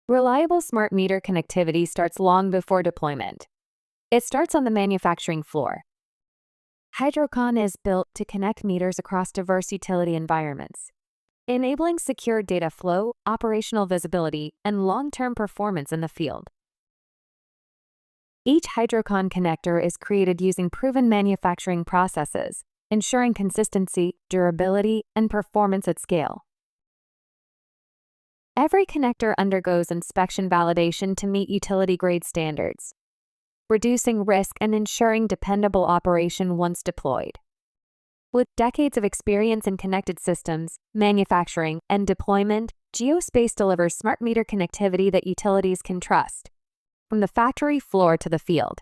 Reliable smart meter connectivity starts long before deployment. It starts on the manufacturing floor. Hydroconn is built to connect meters across diverse utility environments, enabling secure data flow, operational visibility, and long-term performance in the field. Each Hydroconn connector is created using proven manufacturing processes, ensuring consistency, durability, and performance at scale. Every connector undergoes inspection validation to meet utility-grade standards, reducing risk and ensuring dependable operation once deployed. With decades of experience in connected systems, manufacturing, and deployment, Geospace delivers smart meter connectivity that utilities can trust, from the factory floor to the field.